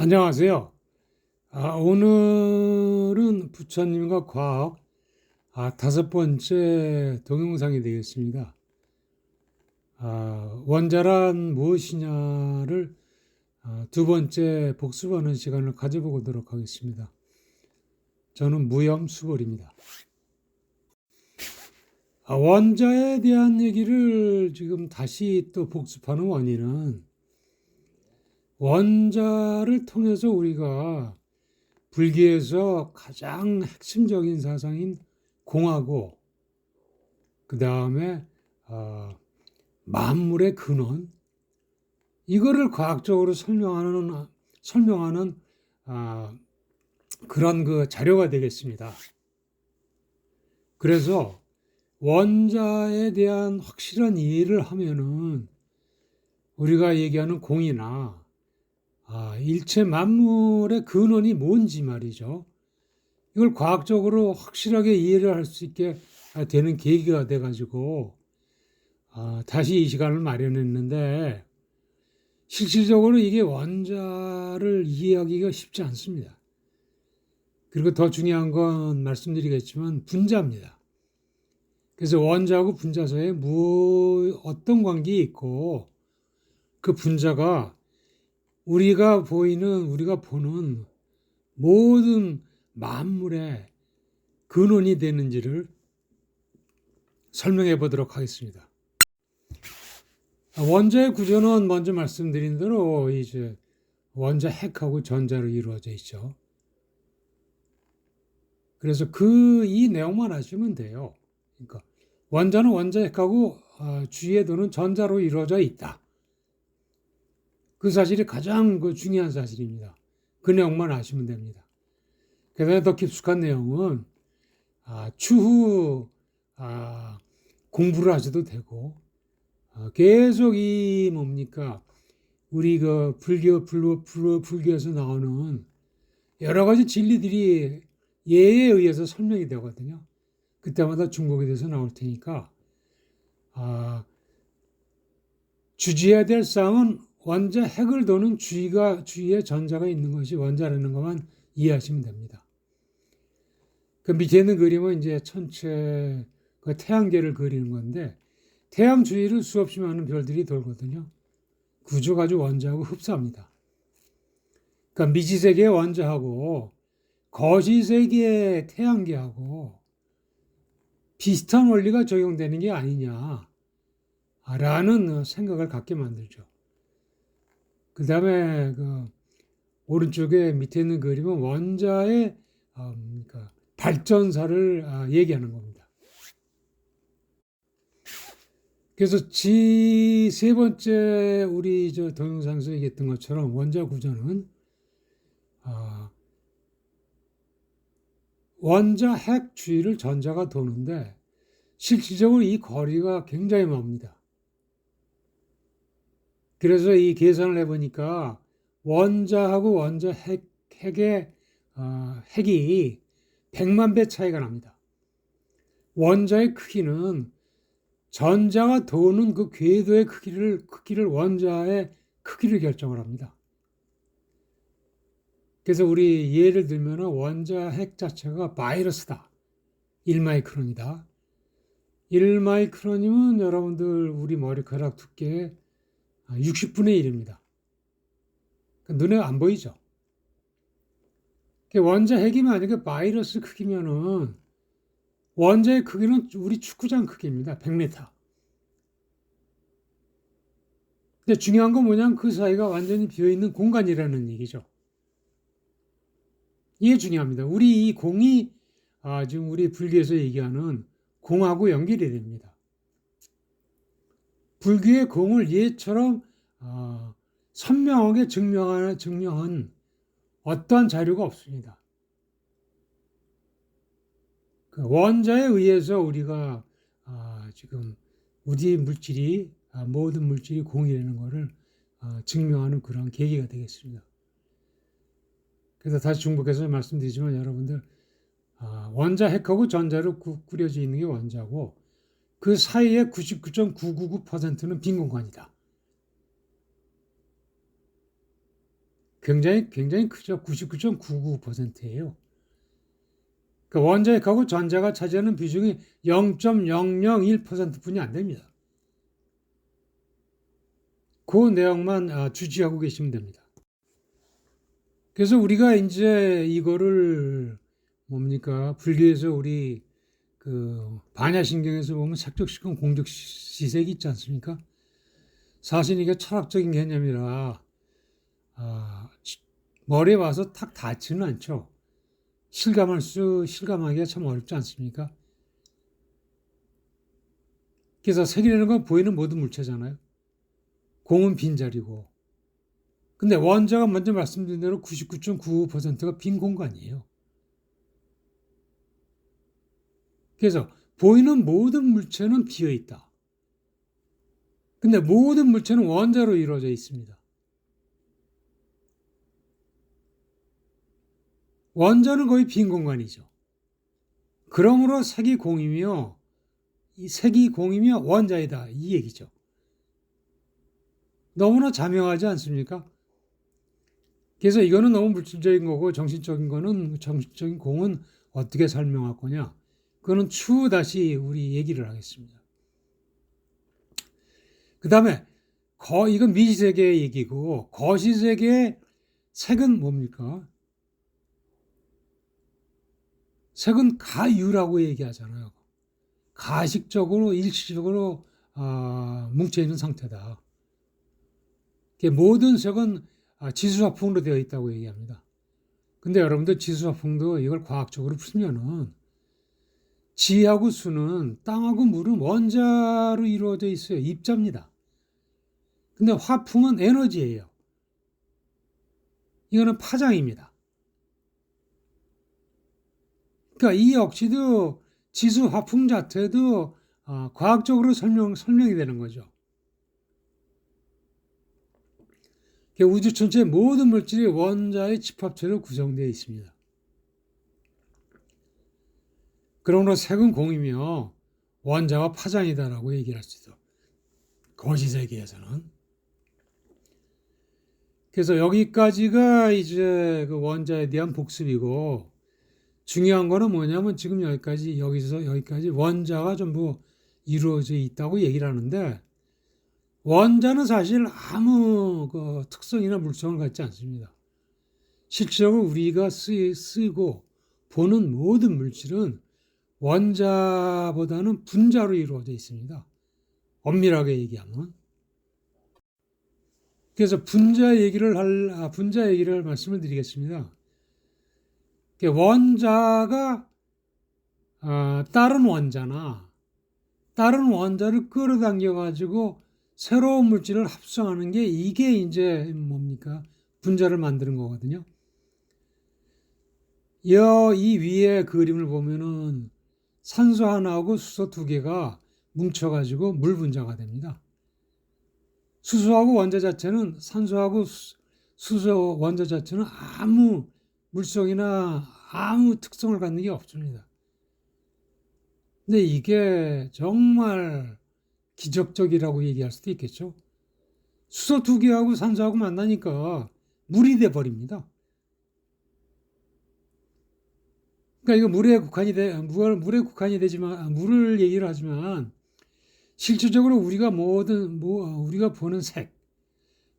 안녕하세요. 오늘은 부처님과 과학 다섯 번째 동영상이 되겠습니다. 원자란 무엇이냐를 두 번째 복습하는 시간을 가져보도록 하겠습니다. 저는 무염수벌입니다. 원자에 대한 얘기를 지금 다시 또 복습하는 원인은 원자를 통해서 우리가 불교에서 가장 핵심적인 사상인 공하고 그 다음에 만물의 근원 이거를 과학적으로 설명하는 그런 그 자료가 되겠습니다. 그래서 원자에 대한 확실한 이해를 하면은 우리가 얘기하는 공이나 일체 만물의 근원이 뭔지 말이죠. 이걸 과학적으로 확실하게 이해를 할 수 있게 되는 계기가 돼가지고 다시 이 시간을 마련했는데 실질적으로 이게 원자를 이해하기가 쉽지 않습니다. 그리고 더 중요한 건 말씀드리겠지만 분자입니다. 그래서 원자하고 분자 사이에 어떤 관계가 있고 그 분자가 우리가 보는 모든 만물의 근원이 되는지를 설명해 보도록 하겠습니다. 원자의 구조는 먼저 말씀드린 대로 이제 원자 핵하고 전자로 이루어져 있죠. 그래서 이 내용만 아시면 돼요. 그러니까 원자는 원자 핵하고 주위에 도는 전자로 이루어져 있다. 그 사실이 가장 중요한 사실입니다. 그 내용만 아시면 됩니다. 그다음에 더 깊숙한 내용은 추후 공부를 하셔도 되고 계속 이 뭡니까 우리 그 불교에서 나오는 여러 가지 진리들이 예에 의해서 설명이 되거든요. 그때마다 중복이 돼서 나올 테니까 주지해야 될 사항은 원자 핵을 도는 주위에 전자가 있는 것이 원자라는 것만 이해하시면 됩니다. 그 밑에 있는 그림은 이제 천체 그 태양계를 그리는 건데 태양 주위를 수없이 많은 별들이 돌거든요. 구조가 아주 원자하고 흡사합니다. 그러니까 미지세계의 원자하고 거시세계의 태양계하고 비슷한 원리가 적용되는 게 아니냐라는 생각을 갖게 만들죠. 그 다음에 오른쪽에 밑에 있는 그림은 원자의 그러니까 발전사를 얘기하는 겁니다. 그래서 세 번째 우리 동영상에서 얘기했던 것처럼 원자 구조는 원자 핵 주위를 전자가 도는데 실질적으로 이 거리가 굉장히 멉니다. 그래서 이 계산을 해보니까 원자하고 원자 핵의 핵이 100만 배 차이가 납니다. 원자의 크기는 전자가 도는 그 궤도의 크기를 원자의 크기를 결정을 합니다. 그래서 우리 예를 들면 원자 핵 자체가 바이러스다. 1마이크론이다. 1마이크론이면 여러분들 우리 머리카락 두께 60분의 1입니다. 눈에 안 보이죠? 원자 핵이 만약에 바이러스 크기면은 원자의 크기는 우리 축구장 크기입니다. 100m. 근데 중요한 건 뭐냐면 그 사이가 완전히 비어있는 공간이라는 얘기죠. 이게 중요합니다. 우리 이 공이 지금 우리 불교에서 얘기하는 공하고 연결이 됩니다. 불교의 공을 얘처럼 선명하게 증명한 어떠한 자료가 없습니다. 그 원자에 의해서 우리가 지금 우리 모든 물질이 공이라는 것을 증명하는 그런 계기가 되겠습니다. 그래서 다시 중복해서 말씀드리지만 여러분들 원자 핵하고 전자로 꾸려져 있는 게 원자고 그 사이에 99.999%는 빈 공간이다. 굉장히 크죠. 99.99%예요. 그 원자핵하고 전자가 차지하는 비중이 0.001%뿐이 안 됩니다. 그 내용만 주지하고 계시면 됩니다. 그래서 우리가 이제 이거를 뭡니까? 불교에서 우리 그 반야신경에서 보면 색적시공 공적시색이 있지 않습니까? 사실 이게 철학적인 개념이라 머리에 와서 탁 닿지는 않죠. 실감하기가 참 어렵지 않습니까? 그래서 색이라는 건 보이는 모든 물체잖아요. 공은 빈자리고. 근데 원자가 먼저 말씀드린 대로 99.99%가 빈 공간이에요. 그래서 보이는 모든 물체는 비어 있다. 근데 모든 물체는 원자로 이루어져 있습니다. 원자는 거의 빈 공간이죠. 그러므로 색이 공이며 이 색이 공이며 원자이다 이 얘기죠. 너무나 자명하지 않습니까? 그래서 이거는 너무 물질적인 거고 정신적인 공은 어떻게 설명할 거냐? 그거는 추후 다시 우리 얘기를 하겠습니다. 그 다음에 이건 미지세계의 얘기고 거시세계의 색은 뭡니까? 색은 가유라고 얘기하잖아요. 가식적으로 일시적으로 뭉쳐있는 상태다. 모든 색은 지수화풍으로 되어 있다고 얘기합니다. 근데 여러분들 지수화풍도 이걸 과학적으로 풀면은 지하고 수는 땅하고 물은 원자로 이루어져 있어요. 입자입니다. 근데 화풍은 에너지예요. 이거는 파장입니다. 그러니까 이 역시도 지수 화풍 자체도 과학적으로 설명이 되는 거죠. 우주 전체의 모든 물질이 원자의 집합체로 구성되어 있습니다. 그러므로 색은 공이며 원자와 파장이다라고 얘기를 할 수 있어. 거시세계에서는. 그래서 여기까지가 이제 그 원자에 대한 복습이고 중요한 거는 뭐냐면 지금 여기서 여기까지 원자가 전부 이루어져 있다고 얘기를 하는데 원자는 사실 아무 그 특성이나 물성을 갖지 않습니다. 실질적으로 우리가 쓰고 보는 모든 물질은 원자보다는 분자로 이루어져 있습니다. 엄밀하게 얘기하면. 그래서 분자 얘기를 말씀을 드리겠습니다. 원자가 다른 원자를 끌어당겨 가지고 새로운 물질을 합성하는 게 이게 이제 뭡니까? 분자를 만드는 거거든요. 이 위에 그림을 보면은 산소 하나하고 수소 두 개가 뭉쳐가지고 물 분자가 됩니다. 수소하고 원자 자체는 산소하고 수소 원자 자체는 아무 물성이나 아무 특성을 갖는 게 없습니다. 근데 이게 정말 기적적이라고 얘기할 수도 있겠죠. 수소 두 개하고 산소하고 만나니까 물이 돼 버립니다. 그러니까 이거 물에 국한이 되지만 물을 얘기를 하지만 실질적으로 우리가 보는 색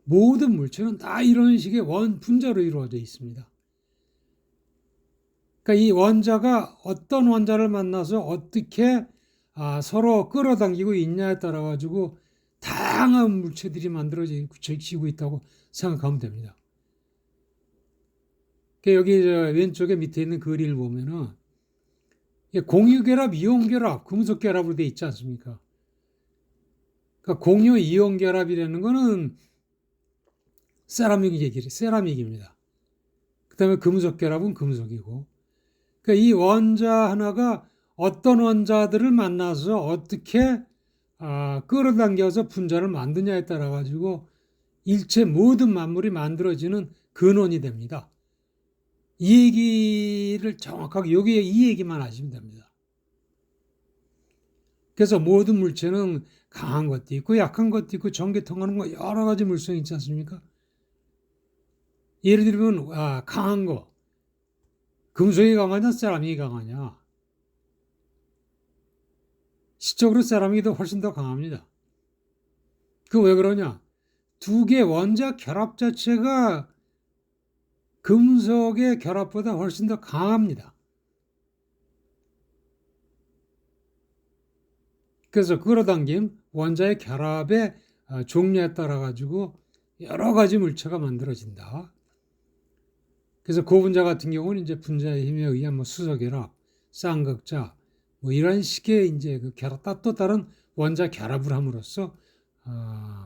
모든 물체는 다 이런 식의 분자로 이루어져 있습니다. 그러니까 이 원자가 어떤 원자를 만나서 어떻게 서로 끌어당기고 있냐에 따라 가지고 다양한 물체들이 만들어지고 있다고 생각하면 됩니다. 여기 왼쪽에 밑에 있는 그림을 보면은 공유결합, 이온결합, 금속결합으로 되어 있지 않습니까? 그러니까 공유 이온결합이라는 거는 세라믹입니다. 그 다음에 금속결합은 금속이고, 그러니까 이 원자 하나가 어떤 원자들을 만나서 어떻게 끌어당겨서 분자를 만드냐에 따라 가지고 일체 모든 만물이 만들어지는 근원이 됩니다. 이 얘기를 정확하게 여기에 이 얘기만 하시면 됩니다. 그래서 모든 물체는 강한 것도 있고 약한 것도 있고 전개 통하는 거 여러 가지 물성이 있지 않습니까? 예를 들면 강한 거. 금속이 강하냐 세라믹이 강하냐. 시적으로 세라믹이 훨씬 더 강합니다. 그 왜 그러냐. 두 개 원자 결합 자체가 금속의 결합보다 훨씬 더 강합니다. 그래서 끌어당김 원자의 결합의 종류에 따라 가지고 여러 가지 물체가 만들어진다. 그래서 고분자 같은 경우는 이제 분자의 힘에 의한 수소결합, 쌍극자, 이런 식의 이제 그 또 다른 원자 결합을 함으로써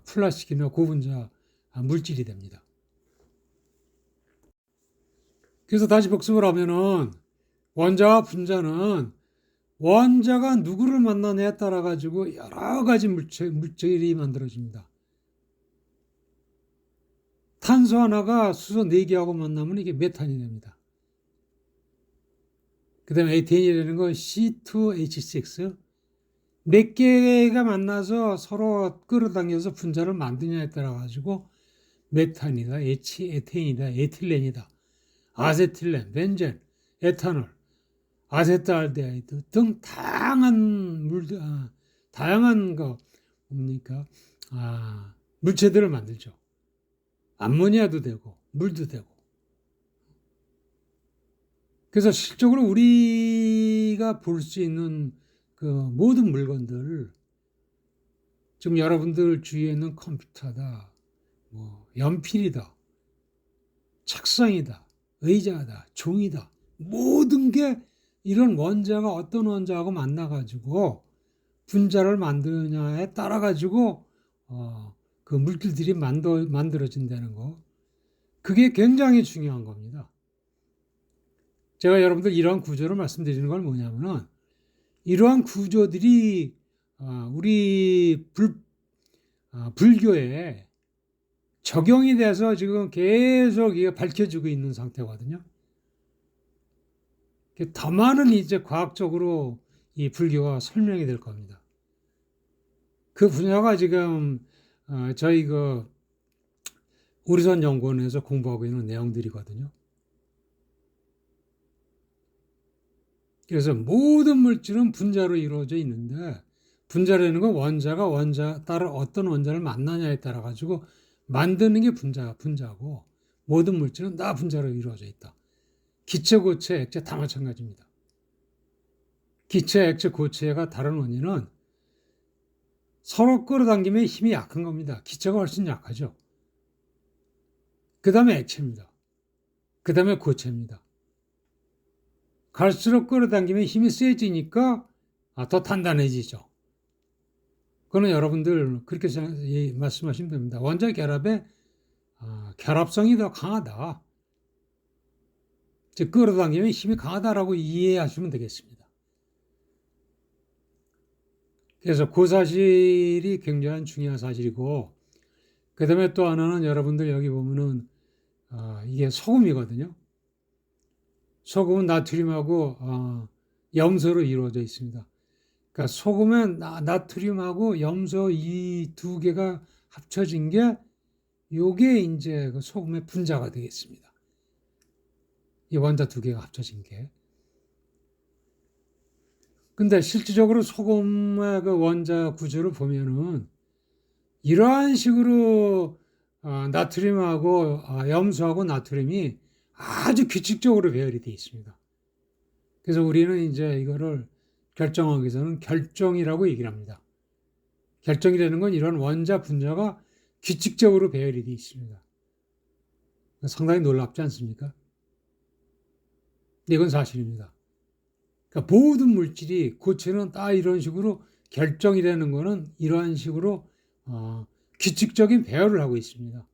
플라스틱이나 고분자 물질이 됩니다. 그래서 다시 복습을 하면은 원자와 분자는 원자가 누구를 만나냐에 따라 가지고 여러 가지 물질이 만들어집니다. 탄소 하나가 수소 4개하고 만나면 이게 메탄이 됩니다. 그 다음에 에탄이라는 건 C2H6. 몇 개가 만나서 서로 끌어당겨서 분자를 만드냐에 따라 가지고 메탄이다, 에탄이다, 에틸렌이다, 아세틸렌, 벤젠, 에탄올, 아세트알데하이드 등 다양한 물체들을 만들죠. 암모니아도 되고 물도 되고. 그래서 실적으로 우리가 볼 수 있는 그 모든 물건들, 지금 여러분들 주위에 있는 컴퓨터다, 연필이다, 책상이다, 의자다, 종이다, 모든 게 이런 원자가 어떤 원자하고 만나가지고 분자를 만드느냐에 따라 가지고 그 물질들이 만들어진다는 거. 그게 굉장히 중요한 겁니다. 제가 여러분들 이러한 구조를 말씀드리는 건 뭐냐면은 이러한 구조들이 우리 불교에 적용이 돼서 지금 계속 이게 밝혀지고 있는 상태거든요. 더 많은 이제 과학적으로 이 불교가 설명이 될 겁니다. 그 분야가 지금 저희 오리선 연구원에서 공부하고 있는 내용들이거든요. 그래서 모든 물질은 분자로 이루어져 있는데 분자라는 건 원자 따라 어떤 원자를 만나냐에 따라 가지고 만드는 게 분자고 모든 물질은 다 분자로 이루어져 있다. 기체, 고체, 액체 다 마찬가지입니다. 기체, 액체, 고체가 다른 원인은 서로 끌어당김에 힘이 약한 겁니다. 기체가 훨씬 약하죠. 그 다음에 액체입니다. 그 다음에 고체입니다. 갈수록 끌어당김에 힘이 세지니까 더 단단해지죠. 그거는 여러분들 그렇게 말씀하시면 됩니다. 원자 결합의 결합성이 더 강하다. 즉 끌어당김에 힘이 강하다라고 이해하시면 되겠습니다. 그래서 그 사실이 굉장히 중요한 사실이고, 그 다음에 또 하나는 여러분들 여기 보면은 이게 소금이거든요. 소금은 나트륨하고 염소로 이루어져 있습니다. 그러니까 소금은 나트륨하고 염소 이 두 개가 합쳐진 게 요게 이제 그 소금의 분자가 되겠습니다. 이 원자 두 개가 합쳐진 게. 근데 실질적으로 소금의 그 원자 구조를 보면은 이러한 식으로 나트륨하고 염소하고 나트륨이 아주 규칙적으로 배열이 되어 있습니다. 그래서 우리는 이제 이거를 결정하기 위해서는 결정이라고 얘기를 합니다. 결정이라는 건 이런 원자 분자가 규칙적으로 배열이 되어 있습니다. 상당히 놀랍지 않습니까? 이건 사실입니다. 그러니까 모든 물질이 고체는 다 이런 식으로 결정이라는 거는 이러한 식으로 규칙적인 배열을 하고 있습니다.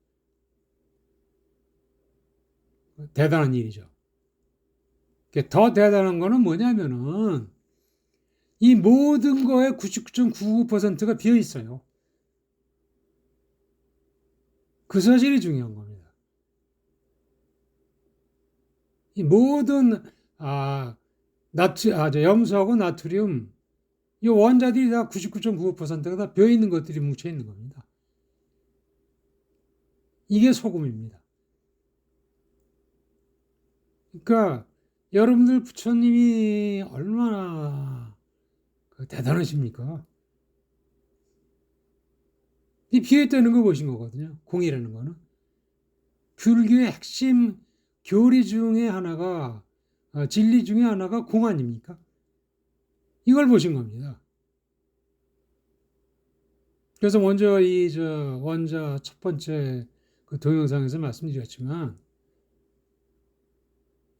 대단한 일이죠. 더 대단한 거는 뭐냐면은 이 모든 거의 99.99%가 비어 있어요. 그 사실이 중요한 겁니다. 이 모든 염소하고 나트륨 이 원자들이 다 99.95%가 다 비어 있는 것들이 뭉쳐 있는 겁니다. 이게 소금입니다. 그러니까 여러분들 부처님이 얼마나 대단하십니까? 이 비했다는 거 보신 거거든요. 공이라는 거는. 불교의 핵심 교리 중에 하나가 진리 중에 하나가 공 아닙니까? 이걸 보신 겁니다. 그래서 먼저 원자 첫 번째 그 동영상에서 말씀드렸지만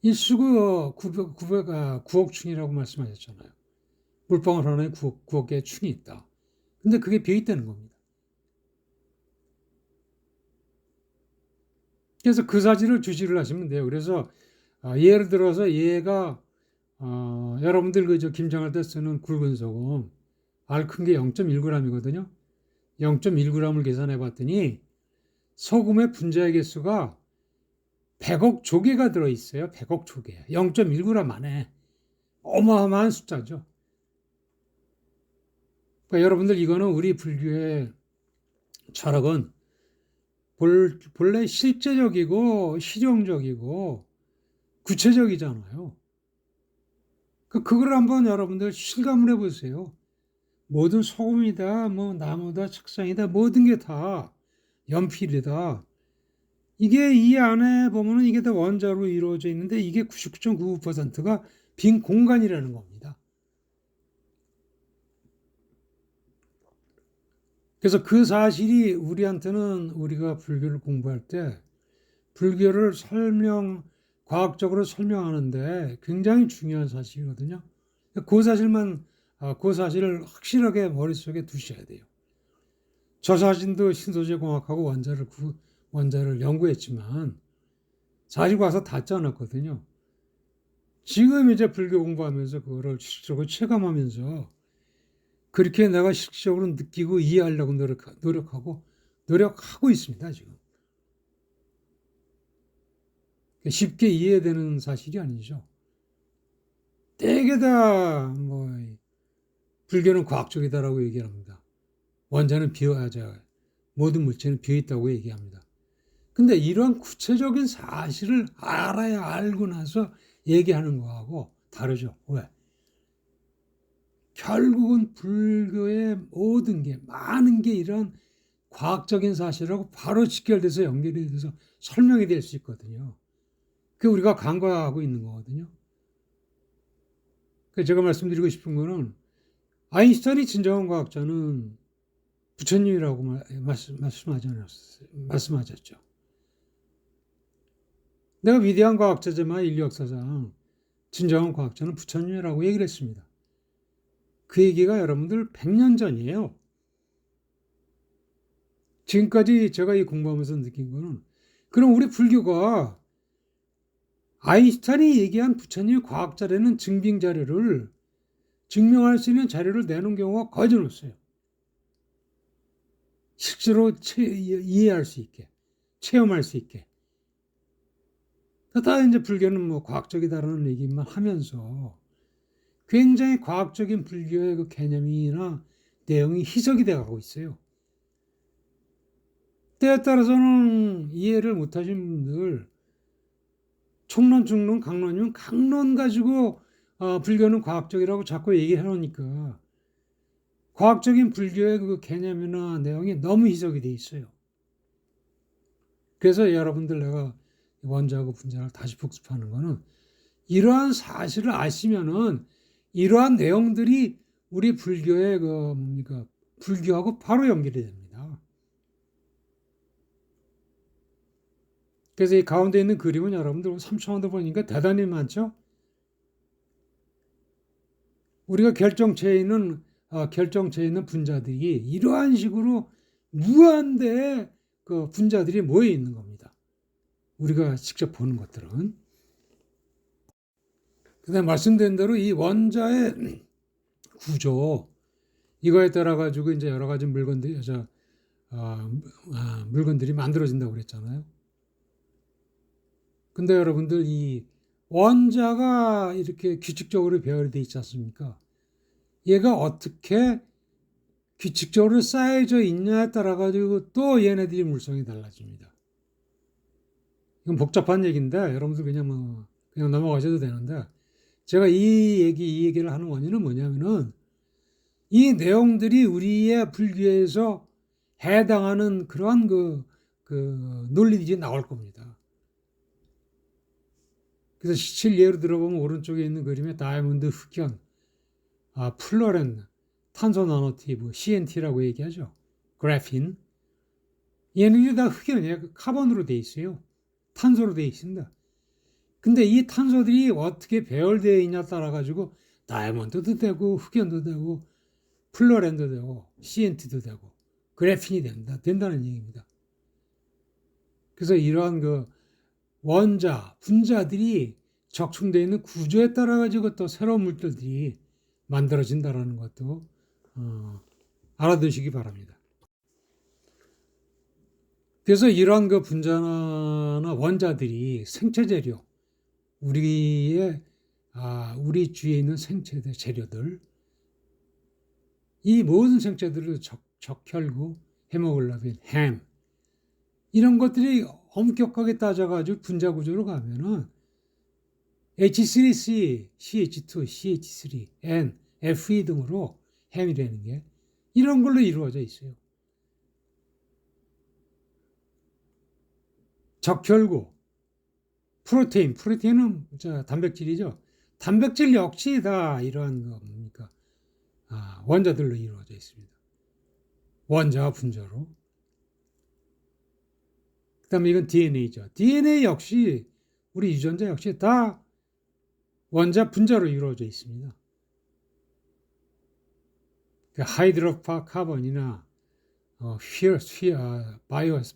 일수구 9억 충이라고 말씀하셨잖아요. 물방울 하나에 9억 개의 충이 있다. 근데 그게 비어 있다는 겁니다. 그래서 그 사실을 주시를 하시면 돼요. 그래서 예를 들어서 얘가 여러분들 그저 김장할 때 쓰는 굵은 소금 알 큰 게 0.1g이거든요. 0.1g을 계산해 봤더니 소금의 분자의 개수가 100억 조개가 들어있어요. 100억 조개. 0.1g 안에. 어마어마한 숫자죠. 그러니까 여러분들 이거는 우리 불교의 철학은 본래 실제적이고 실용적이고 구체적이잖아요. 그걸 한번 여러분들 실감을 해보세요. 모든 소금이다, 뭐 나무다, 책상이다, 모든 게 다 연필이다. 이게 이 안에 보면은 이게 다 원자로 이루어져 있는데 이게 99.99%가 빈 공간이라는 겁니다. 그래서 그 사실이 우리한테는 우리가 불교를 공부할 때 불교를 과학적으로 설명하는데 굉장히 중요한 사실이거든요. 그 사실을 확실하게 머릿속에 두셔야 돼요. 저 자신도 신소재 공학하고 원자를 연구했지만 사실 와서 닿지 않았거든요. 지금 이제 불교 공부하면서 그거를 실질적으로 체감하면서 그렇게 내가 실질적으로 느끼고 이해하려고 노력하고 있습니다, 지금. 쉽게 이해되는 사실이 아니죠. 되게 다, 불교는 과학적이다라고 얘기합니다. 원자는 모든 물체는 비어있다고 얘기합니다. 근데 이런 구체적인 사실을 알고 나서 얘기하는 거하고 다르죠. 왜? 결국은 불교의 모든 게, 많은 게 이런 과학적인 사실하고 바로 직결돼서 연결이 돼서 설명이 될 수 있거든요. 그게 우리가 간과하고 있는 거거든요. 그래서 제가 말씀드리고 싶은 거는 아인슈타인이 진정한 과학자는 부처님이라고 말씀하셨죠. 내가 위대한 과학자지만 인류 역사상 진정한 과학자는 부처님이라고 얘기를 했습니다. 그 얘기가 여러분들 100년 전이에요. 지금까지 제가 이 공부하면서 느낀 거는 그럼 우리 불교가 아인슈타인이 얘기한 부처님이 과학자라는 증명할 수 있는 자료를 내놓은 경우가 거의 없어요. 실제로 이해할 수 있게, 체험할 수 있게. 다 이제 불교는 과학적이다라는 얘기만 하면서 굉장히 과학적인 불교의 그 개념이나 내용이 희석이 되어 가고 있어요. 때에 따라서는 이해를 못하신 분들, 총론, 중론, 강론이면 강론 가지고 불교는 과학적이라고 자꾸 얘기해 놓으니까 과학적인 불교의 그 개념이나 내용이 너무 희석이 돼 있어요. 그래서 여러분들 내가 원자하고 분자를 다시 복습하는 거는 이러한 사실을 아시면은 이러한 내용들이 우리 불교의 불교하고 바로 연결이 됩니다. 그래서 이 가운데 있는 그림은 여러분들 3초만도 보니까 대단히 많죠? 우리가 결정체에 있는 분자들이 이러한 식으로 무한대의 그 분자들이 모여 있는 겁니다. 우리가 직접 보는 것들은. 그다음 말씀드린 대로 이 원자의 구조 이거에 따라 가지고 이제 여러 가지 물건들이 만들어진다고 그랬잖아요. 근데 여러분들 이 원자가 이렇게 규칙적으로 배열이 돼 있지 않습니까? 얘가 어떻게 규칙적으로 쌓여져 있냐에 따라 가지고 또 얘네들이 물성이 달라집니다. 이건 복잡한 얘기인데 여러분들 그냥 그냥 넘어가셔도 되는데, 제가 이 얘기를 하는 원인은 뭐냐면은, 이 내용들이 우리의 불교에서 해당하는 그러한 논리들이 나올 겁니다. 그래서 실예로 들어보면 오른쪽에 있는 그림에 다이아몬드 흑연, 플로렌, 탄소 나노티브, CNT라고 얘기하죠. 그래핀. 얘네들이 다 흑연이에요. 카본으로 돼 있어요. 탄소로 돼 있습니다. 근데 이 탄소들이 어떻게 배열되어 있냐 따라 가지고 다이아몬드도 되고 흑연도 되고 플로렌도 되고 CNT도 되고 그래핀이 된다는 얘기입니다. 그래서 이러한 원자, 분자들이 적충되어 있는 구조에 따라 가지고 또 새로운 물질들이 만들어진다는 것도 알아두시기 바랍니다. 그래서 이러한 분자나 원자들이 생체 재료, 우리 주위에 있는 생체 재료들, 이 모든 생체들을 적혈구, 헤모글로빈, 햄, 이런 것들이 엄격하게 따져가지고 분자 구조로 가면은 H3C, CH2, CH3, N, Fe 등으로 햄이라는 게 이런 걸로 이루어져 있어요. 적혈구, 프로테인은 단백질이죠. 단백질 역시 다 이러한 뭡니까? 원자들로 이루어져 있습니다. 원자와 분자로. 그 다음에 이건 DNA죠. DNA 역시, 우리 유전자 역시 다 원자, 분자로 이루어져 있습니다. 하이드로카본이나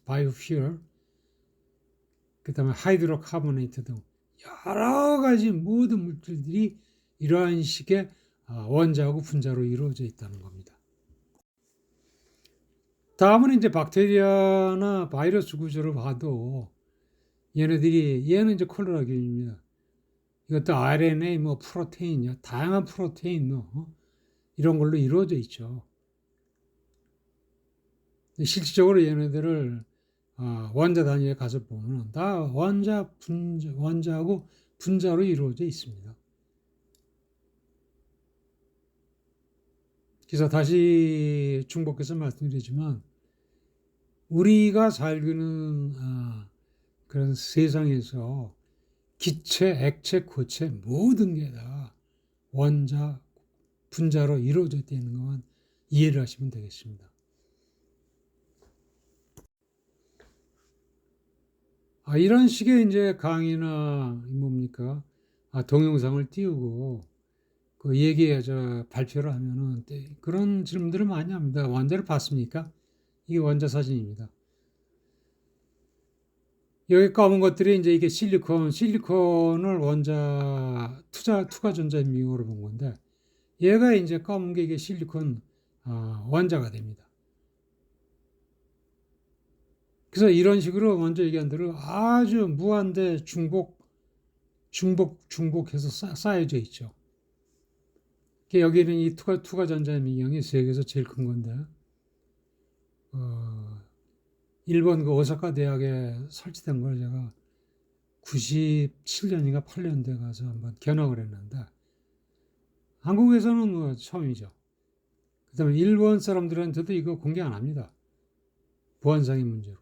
바이오퓨얼, 그 다음에 하이드로카보네이트 등 여러 가지 모든 물질들이 이러한 식의 원자하고 분자로 이루어져 있다는 겁니다. 다음은 이제 박테리아나 바이러스 구조를 봐도 얘는 이제 콜라겐입니다. 이것도 RNA, 프로테인, 다양한 프로테인, 이런 걸로 이루어져 있죠. 실질적으로 얘네들을 원자 단위에 가서 보면 다 원자하고 분자로 이루어져 있습니다. 그래서 다시 중복해서 말씀드리지만 우리가 살기는 그런 세상에서 기체, 액체, 고체 모든 게 다 원자, 분자로 이루어져 있는 것만 이해를 하시면 되겠습니다. 이런 식의 이제 강의나 동영상을 띄우고 발표를 하면은 그런 질문들을 많이 합니다. 원자를 봤습니까? 이게 원자 사진입니다. 여기 검은 것들이 이제 이게 실리콘을 원자 투과 전자미용으로 본 건데, 얘가 이제 검은 게 이게 실리콘 원자가 됩니다. 그래서 이런 식으로 먼저 얘기한 대로 아주 무한대 중복해서 쌓여져 있죠. 여기는 이 투과 전자미경이 세계에서 제일 큰 건데, 일본 오사카 대학에 설치된 걸 제가 97년인가 8년대 가서 한번 견학을 했는데, 한국에서는 처음이죠. 그 다음에 일본 사람들한테도 이거 공개 안 합니다. 보안상의 문제로.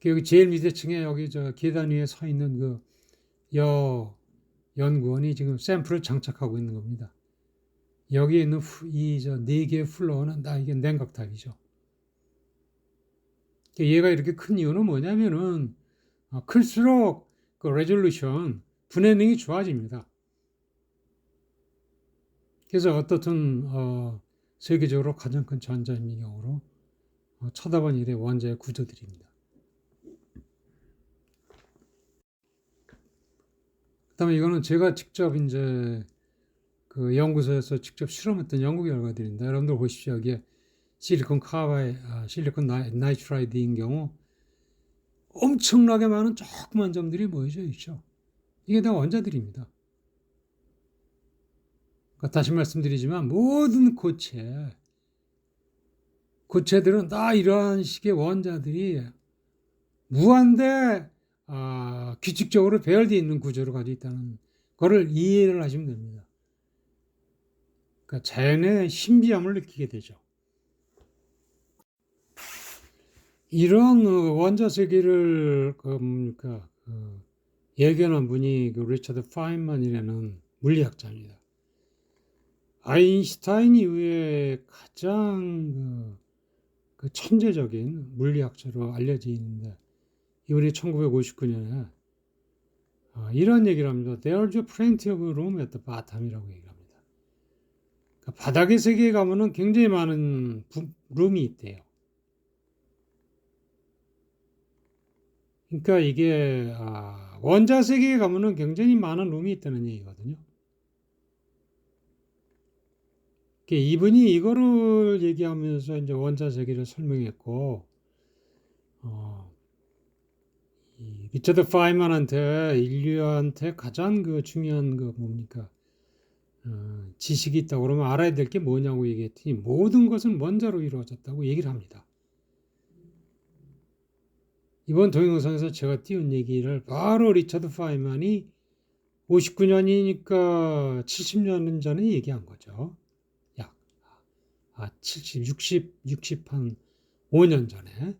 여기 제일 밑에 층에 여기 계단 위에 서 있는 연구원이 지금 샘플을 장착하고 있는 겁니다. 여기에 있는 이 4개의 플로어는 다 이게 냉각탑이죠. 얘가 이렇게 큰 이유는 뭐냐면은 클수록 레졸루션, 분해능이 좋아집니다. 그래서 어떻든 세계적으로 가장 큰 전자미경으로 쳐다본 일의 원자의 구조들입니다. 그다음에 이거는 제가 직접 이제 연구소에서 직접 실험했던 연구 결과들입니다. 여러분들 보십시오. 여기에 실리콘 나이트라이드인 경우 엄청나게 많은 조그만 점들이 모여져 있죠. 이게 다 원자들입니다. 그러니까 다시 말씀드리지만 모든 고체들은 다 이러한 식의 원자들이 무한대 규칙적으로 배열되어 있는 구조를 가지고 있다는 것을 이해를 하시면 됩니다. 그러니까 자연의 신비함을 느끼게 되죠. 이런 원자 세계를 예견한 분이 리처드 파인만이라는 물리학자입니다. 아인슈타인 이후에 가장 천재적인 물리학자로 알려져 있는데, 이분이 1959년에 이런 얘기를 합니다. There's plenty of room at the bottom이라고 얘기합니다. 그러니까 바닥의 세계에 가면은 굉장히 많은 룸이 있대요. 그러니까 이게 원자 세계에 가면은 굉장히 많은 룸이 있다는 얘기거든요. 그러니까 이분이 이거를 얘기하면서 이제 원자 세계를 설명했고, 이 리처드 파인만한테 인류한테 가장 중요한 뭡니까? 지식이 있다고 그러면 알아야 될 게 뭐냐고 얘기했더니 모든 것은 원자로 이루어졌다고 얘기를 합니다. 이번 동영상에서 제가 띄운 얘기를 바로 리처드 파인만이 59년이니까 70년 전에 얘기한 거죠. 약 60 한 5년 전에.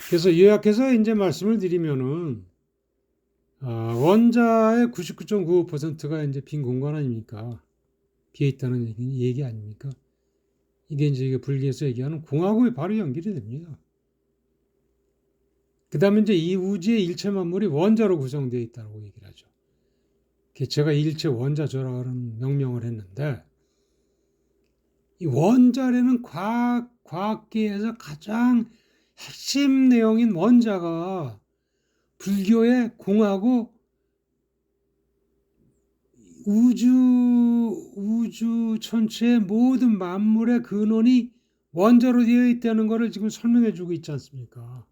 그래서 요약해서 이제 말씀을 드리면은 원자의 99.95%가 이제 빈 공간 아닙니까? 비어 있다는 얘기 아닙니까? 이게 이제 불교에서 얘기하는 공하고에 바로 연결이 됩니다. 그 다음에 이제 이 우주의 일체 만물이 원자로 구성되어 있다고 얘기를 하죠. 제가 일체 원자조라는 명명을 했는데, 이 원자라는 과학계에서 가장 핵심 내용인 원자가 불교의 공하고 우주 전체의 모든 만물의 근원이 원자로 되어 있다는 것을 지금 설명해 주고 있지 않습니까?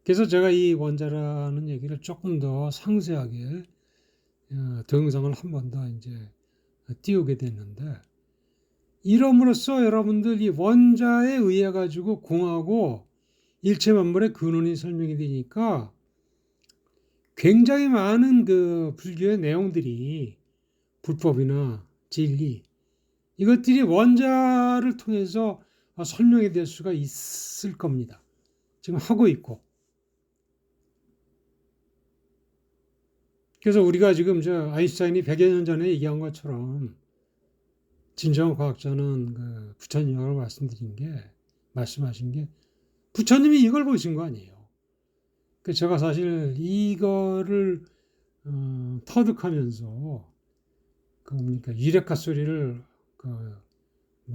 그래서 제가 이 원자라는 얘기를 조금 더 상세하게 동영상을 한 번 더 이제 띄우게 됐는데, 이럼으로써 여러분들 이 원자에 의해 가지고 공하고 일체 만물의 근원이 설명이 되니까 굉장히 많은 불교의 내용들이 불법이나 진리, 이것들이 원자를 통해서 설명이 될 수가 있을 겁니다. 지금 하고 있고. 그래서 우리가 지금 아인슈타인이 100여 년 전에 얘기한 것처럼 진정한 과학자는 부처님이라고 말씀하신 게 부처님이 이걸 보신 거 아니에요. 제가 사실 이거를 터득하면서 유레카 소리를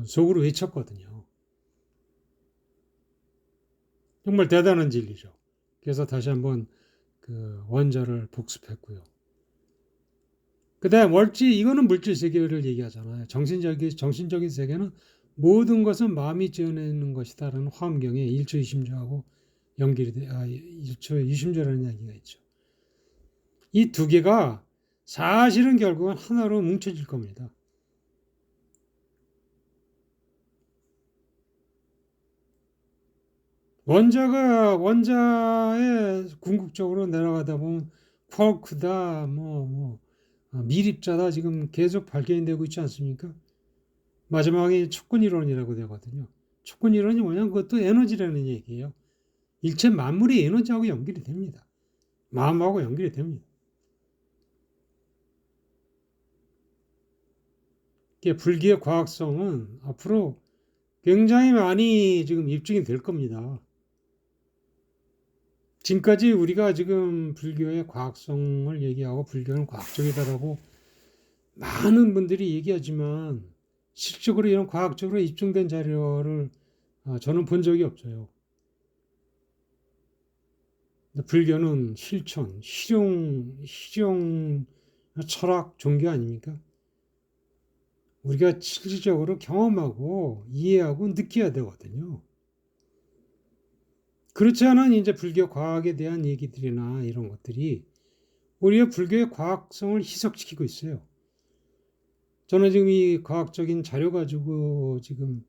속으로 외쳤거든요. 정말 대단한 진리죠. 그래서 다시 한번 원자를 복습했고요. 그 다음 이거는 물질 세계를 얘기하잖아요. 정신적인 세계는 모든 것은 마음이 지어내는 것이다라는 화엄경에 일초이심조하고 연결이 일초이심조라는 이야기가 있죠. 이 두 개가 사실은 결국은 하나로 뭉쳐질 겁니다. 원자에 궁극적으로 내려가다 보면 쿼크다, 미립자다 지금 계속 발견이 되고 있지 않습니까? 마지막에 촉근이론이라고 되거든요. 촉근이론이 뭐냐면 그것도 에너지라는 얘기예요. 일체 만물이 에너지하고 연결이 됩니다. 마음하고 연결이 됩니다. 불교의 과학성은 앞으로 굉장히 많이 지금 입증이 될 겁니다. 지금까지 우리가 지금 불교의 과학성을 얘기하고 불교는 과학적이다라고 많은 분들이 얘기하지만 실질적으로 이런 과학적으로 입증된 자료를 저는 본 적이 없어요. 불교는 실천, 실용 철학, 종교 아닙니까? 우리가 실질적으로 경험하고 이해하고 느껴야 되거든요. 그렇지 않은 이제 불교 과학에 대한 얘기들이나 이런 것들이 오히려 불교의 과학성을 희석시키고 있어요. 저는 지금 이 과학적인 자료 가지고 지금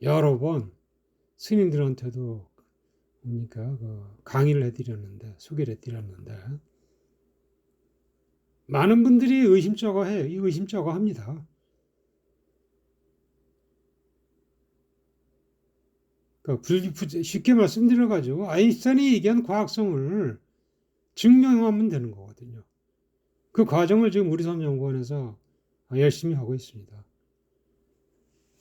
여러 번 스님들한테도 뭡니까 강의를 해드렸는데 소개를 해드렸는데 많은 분들이 의심쩍어 해요. 의심쩍어 합니다. 그러니까 쉽게 말씀드려가지고 아인슈타인이 얘기한 과학성을 증명하면 되는 거거든요. 그 과정을 지금 우리 섬연구원에서 열심히 하고 있습니다.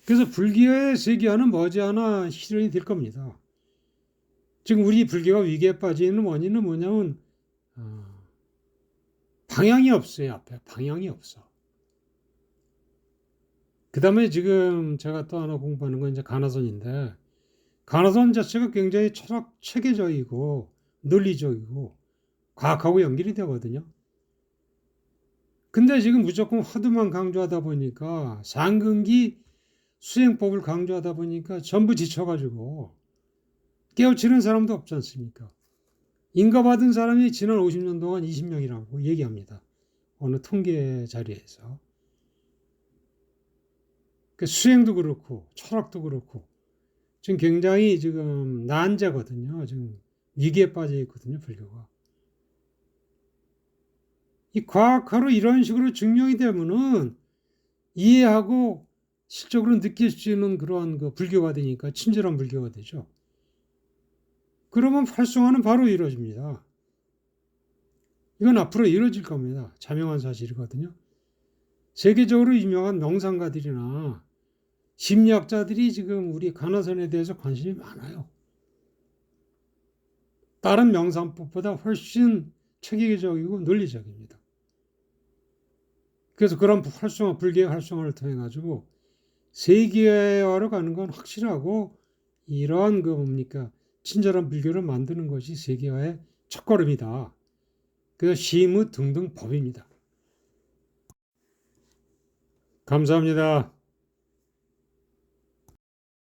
그래서 불교의 세계화는 머지않아 실현이 될 겁니다. 지금 우리 불교가 위기에 빠지는 원인은 뭐냐면 방향이 없어요. 앞에 방향이 없어. 그 다음에 지금 제가 또 하나 공부하는 건 이제 가나선인데 가나선 자체가 굉장히 철학 체계적이고 논리적이고 과학하고 연결이 되거든요. 근데 지금 무조건 화두만 강조하다 보니까 상근기 수행법을 강조하다 보니까 전부 지쳐가지고 깨우치는 사람도 없지 않습니까? 인가받은 사람이 지난 50년 동안 20명이라고 얘기합니다. 어느 통계 자리에서. 그 수행도 그렇고 철학도 그렇고 지금 굉장히 지금 난제거든요. 지금 위기에 빠져 있거든요. 불교가. 이 과학화로 이런 식으로 증명이 되면은 이해하고 실적으로 느낄 수 있는 그러한 그 불교가 되니까 친절한 불교가 되죠. 그러면 활성화는 바로 이루어집니다. 이건 앞으로 이루어질 겁니다. 자명한 사실이거든요. 세계적으로 유명한 명상가들이나 심리학자들이 지금 우리 가나선에 대해서 관심이 많아요. 다른 명상법보다 훨씬 체계적이고 논리적입니다. 그래서 그런 불교의 활성화를 통해 가지고 세계화로 가는 건 확실하고 이러한 그 뭡니까 친절한 불교를 만드는 것이 세계화의 첫걸음이다. 그래서 심의 등등 법입니다. 감사합니다.